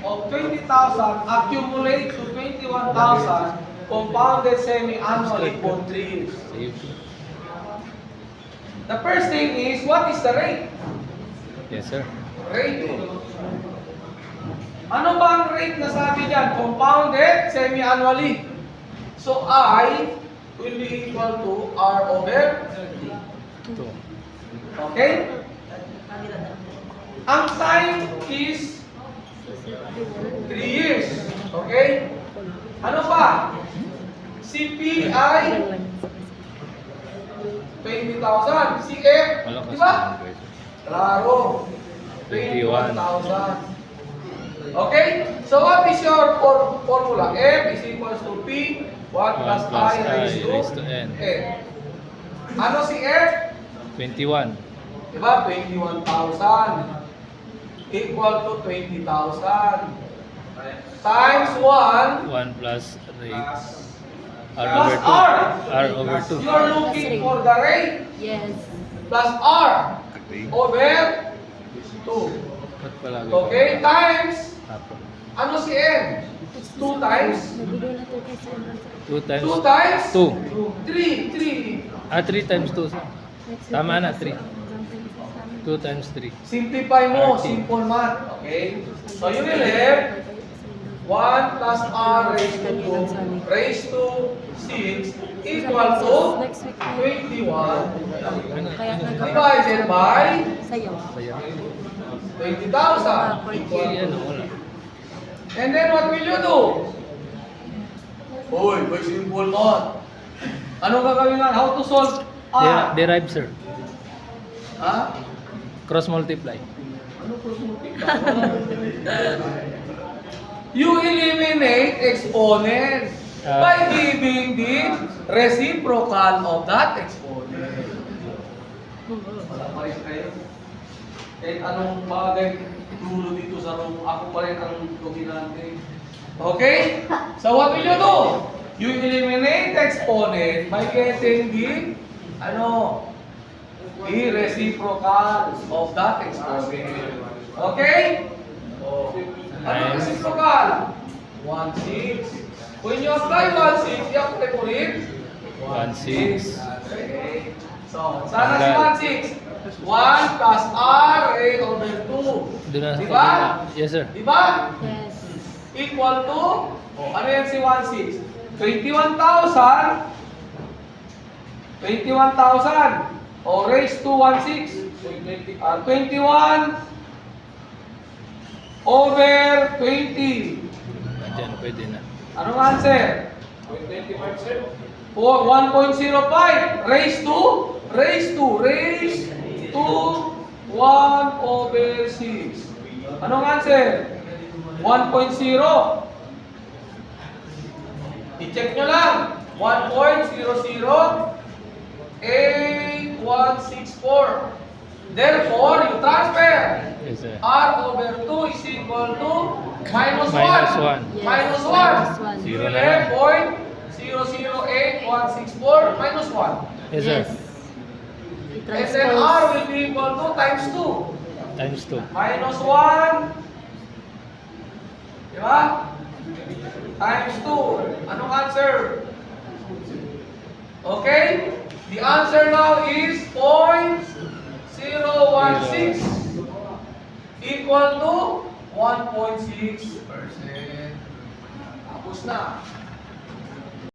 of 20,000 accumulate to 21,000 compounded semi-annually for 3 years. The first thing is, what is the rate? Yes, sir. Rate. Ano ba ang rate na sabi dyan? Compounded semi-annually. So, I will be equal to R over 2. Okay? Ang time is 3 years. Okay? Ano pa? Si P ay 20,000. Si F, di ba? Klaro. 21,000. Okay? So what is your formula? F is equals to P 1 plus I raised to N. Ano si F? 21. Diba? 21,000 equal to 20,000 times 1 1 plus rate. R plus over 2. R. R over 2. You are looking for the rate Yes. plus R over 2. Ba't palagi? Okay? Times, Apo. ano si N? 2 times? Nabigay na to kay Sir. 2 times 2 times? 2. 3. 3 times 2. Tama na, 3. 2 times 3. Simplify mo. 13. Simple math. Okay? So you will have 1 plus R raised to 6 equal to 21 Kaya divided by Sayo. Kaya, 20,000. ano, wala. And then what will you do? Uy, by simple math. Ano gagawin nga? How to solve R? Derive, sir. Ha? Cross multiply. Ano po You eliminate exponent by giving the reciprocal of that exponent. Wala pa rin kayo. Kahit anong bagay dulo dito sa room, ako pa rin ang dominante. Okay? So what will you do? You eliminate the exponent by getting the the reciprocal of that exponent. Okay? Ano ang reciprocal? 1/6. When you apply 1/6, i-apply mo rin 1/6. Okay. So, sana si 1/6. 1 plus R A over 2. Doon na sa Diba? kabila. Yes, sir. Diba? Yes. Equal to, ano yan si 1/6? 21,000. 21,000. O raised to 1/6. 21 over 20. Diyan, pwede na. Anong answer? 1.05 raised to 1 over 6. Anong answer? 1.0. I-check nyo lang. 1.008164. Therefore, you transfer. Yes, sir. R over 2 is equal to minus 1. Minus 1. Yes, Minus 1. minus 1. Zero na Zero lang. point 008164 minus 1. Yes, sir. And then R will be equal to times 2. Times 2. Minus 1. Diba? Times 2. Anong answer? Okay? The answer now is 0.016 equal to 1.6%. Tapos na.